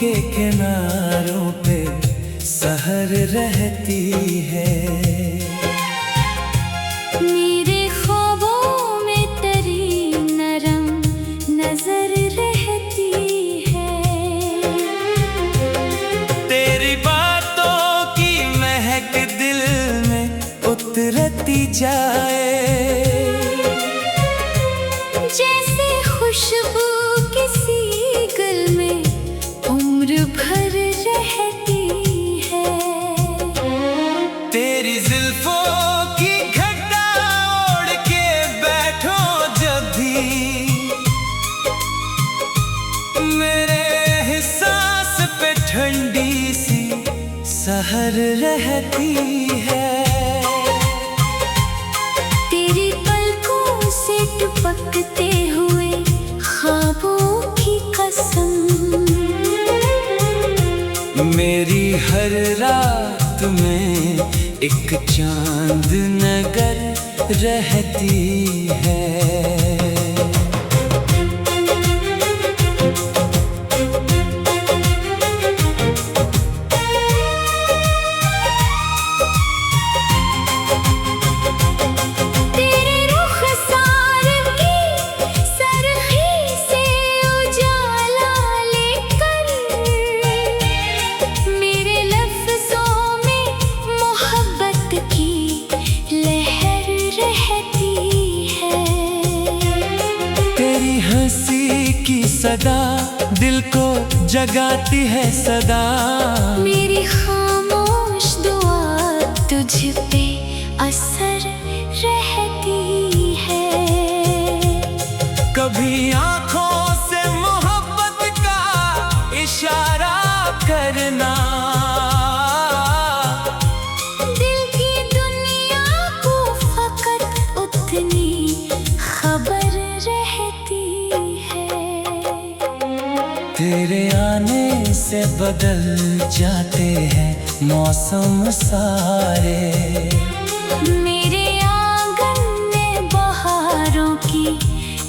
के किनारों पे सहर रहती है। मेरे ख्वाबों में तेरी नरम नजर रहती है। तेरी बातों की महक दिल में उतरती जाए, जैसे खुशबू किसी गल में उम्र भर रहती है। तेरी जुल्फों की घटा ओढ़ के बैठो जब भी, मेरे एहसास पे ठंडी सी सहर रहती है। तेरी पलकों से टपकते हुए ख्वाबों की कसम, मेरी हर रात में एक चांद नगर रहती है। सदा दिल को जगाती है सदा, मेरी खामोश दुआ तुझ पे असर रहती है। कभी आंखों से मोहब्बत का इशारा करना, दिल की दुनिया को फकत उतनी खबर रहती है। तेरे आने से बदल जाते हैं मौसम सारे, मेरे आंगन में बहारों की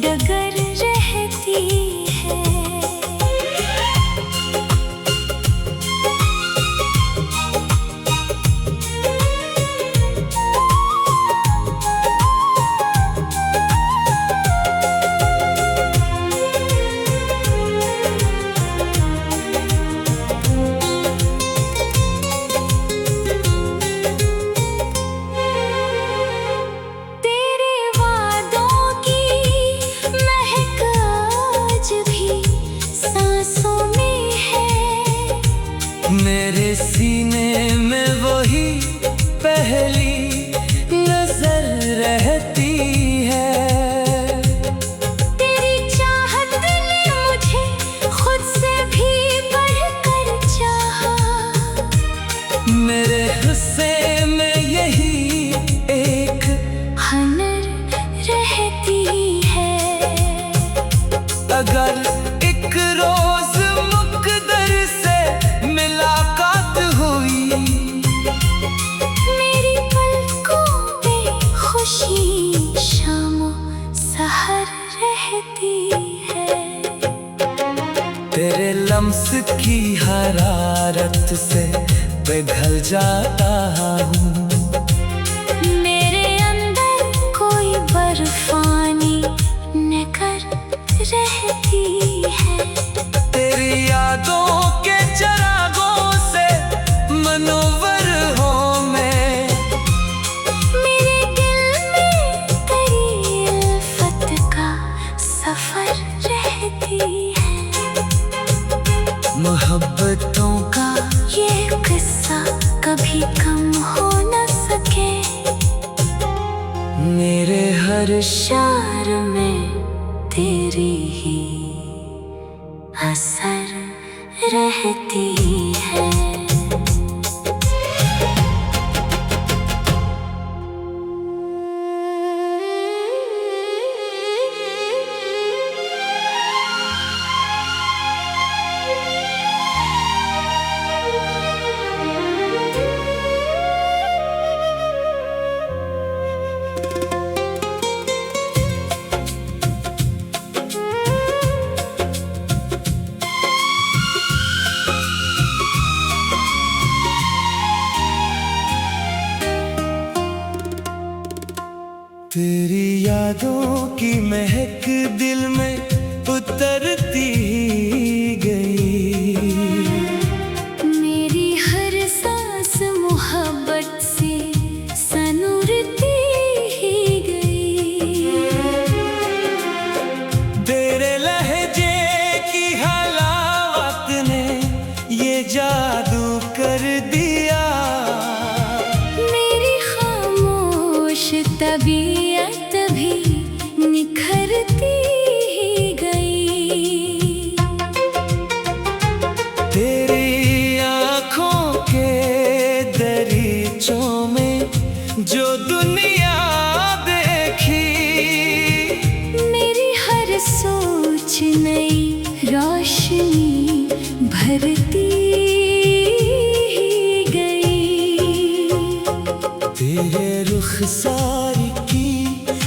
डगर रहती है। मेरे सीने में वही पहली नजर रहती है। तेरी चाहत ने मुझे खुद से भी बढ़कर चाहा, मेरे हिस्से में यही एक हनर रहती है। अगर एक रोज मुकद्दर से मुलाकात हुई, मेरी पलकों पे खुशी शामों सहर रहती है। तेरे लम्स की हरारत से पिघल जाता हूँ, मेरे अंदर कोई बर्फानी नगर रहती है। तेरी यादों के चरागों से मनोवर हो मैं, मेरे दिल में तेरी उल्फत का सफर रहती है। मोहब्बतों का ये किस्सा कभी कम हो न सके, मेरे हर शार में तेरी ही असर रहती है। उतरती गई। मेरी हर सांस मोहब्बत से सनूरती ही गई। तेरे लहजे की हलावत ने ये जादू कर दिया। मेरी खामोश तबीयत भी निखरती ही गई। तेरी आँखों के दरीचों में जो दुनिया देखी, मेरी हर सोच नई रोशनी भरती ही गई। तेरे रुखसार की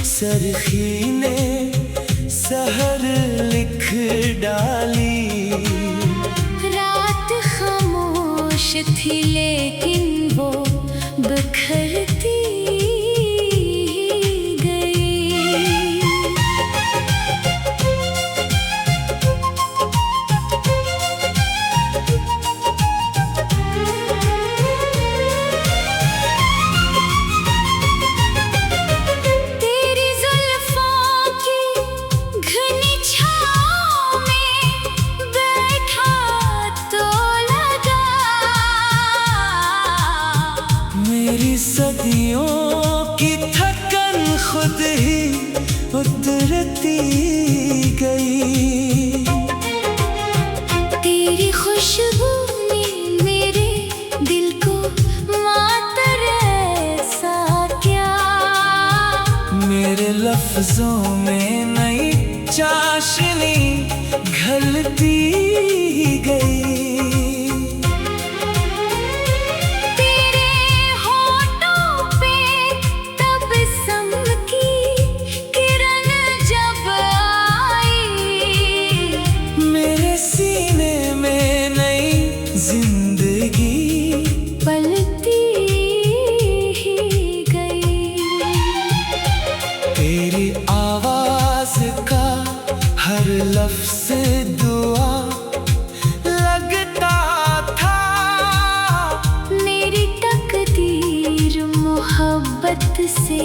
सरखी ने सहर लिख डाली। रात खामोश थी लेकिन वो बिखरती गई। तेरी जुल्फों की घनी छाँव में बैठा तो लगा। मेरी सदियों की थकन खुद ही उतरती गई। तेरी खुशबू ने मेरे दिल को मातर ऐसा क्या। मेरे लफ्जों में नई चाशनी घलती गई। तेरे होठों पे तबस्सुम की किरण जब आई। मेरे सीने में नई जिंदगी पलती ही गई। तेरी आवाज का हर लफ्ज दुआ लगता था। मेरी तकदीर मोहब्बत से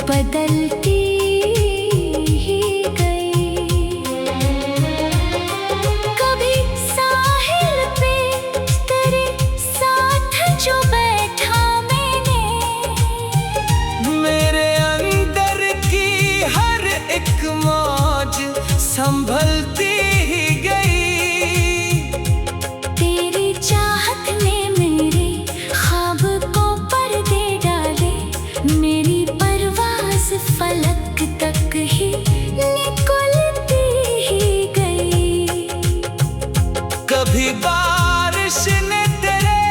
बदलती ही गई। कभी साहिल पे तेरे साथ जो बैठा मैंने, मेरे अंदर की हर एक मौज संभलती ही गई। तेरी चाहत ने मेरे ख्वाब को पर्दे डाले। मेरी परवाज़ फलक तक ही निकलती ही गई। कभी बारिश ने तेरे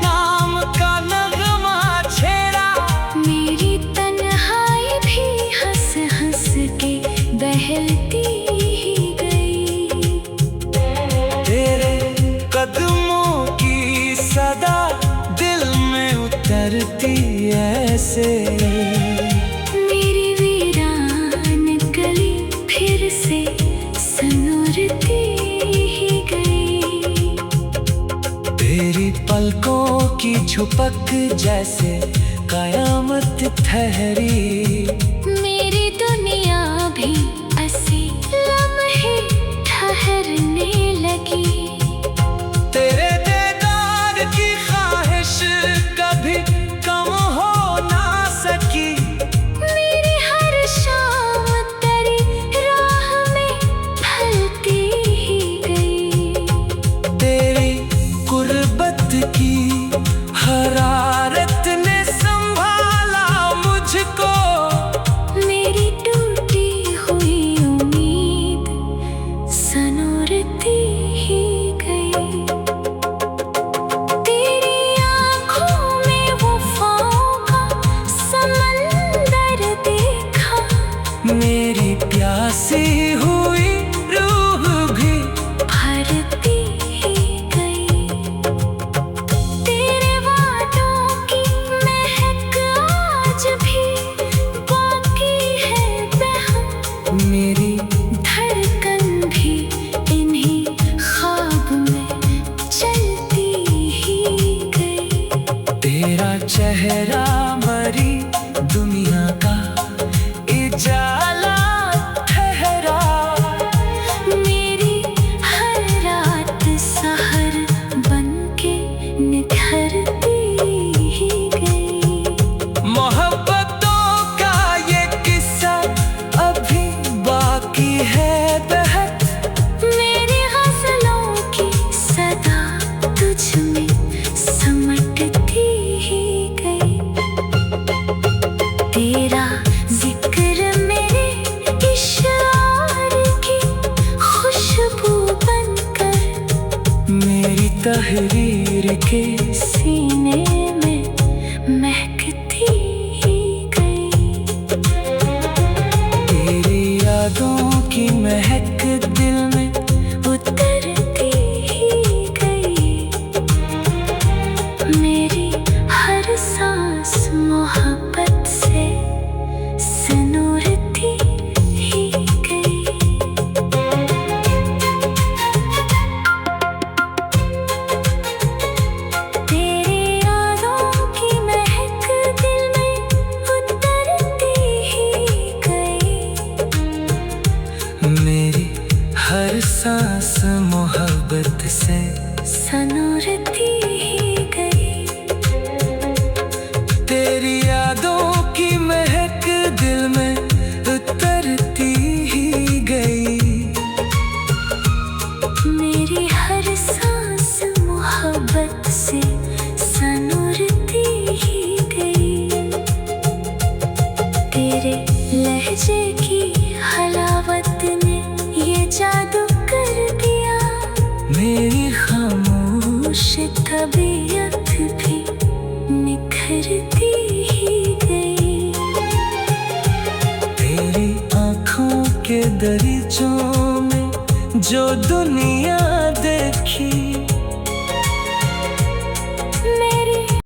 नाम का नगमा छेड़ा। मेरी तन्हाई भी हंस हंस के बहलती ही गई। तेरे कदमों की सदा दिल में उतरती ऐसे। मेरी वीरान गली फिर से सनूरती ही गई। तेरी पलकों की झुपक जैसे कयामत ठहरी। मेरी दुनिया भी ऐसी लम्हे ठहरने लगी। तेरे दीदार की ख्वाहिश कभी कम हो ना सकी। मेरी हर शाम तेरी राह में ढलती ही गई। तेरी कुर्बत की हरारत ने संभाला मुझको। मेरी टूटी हुई उम्मीद सनूरती ही गई। तेरी आँखों में वफ़ाओं का समंदर देखा। मेरी प्यासी हुई रूह भी भरती ही गई। तेरे वादों की महक आज भी बाकी है बहम। मेरी धड़कन भी चेहरा मरी दुनिया का इजाला ठहरा। मेरी हर रात सहर बनके निखरती ही गई। मोहब्बतों का ये किस्सा अभी बाकी है बेहद। मेरी गज़लों की सदा तुझ में समटती ही गई। तेरा जिक्र मेरे इशार की खुशबू बनकर मेरी तहरीर के सीने में महकती ही गई। तेरी यादों की महक दिल में उतरती ही गई। मेरी हर सांस मोहब्बत से सनूरती ही गई। तेरी यादों की महक दिल में उतरती ही गई। मेरी हर सांस मोहब्बत से सनूरती ही गई। तेरी यादों की महक दिल में उतरती ही गई। मेरी हर सांस मोहब्बत से सनूरती ही गई। तेरे लहजे की हलावत ने ये जादू कर दिया। मेरी खामोश तबीयत भी निखरती ही गई। तेरी आँखों के दरीचों में जो दुनिया देखी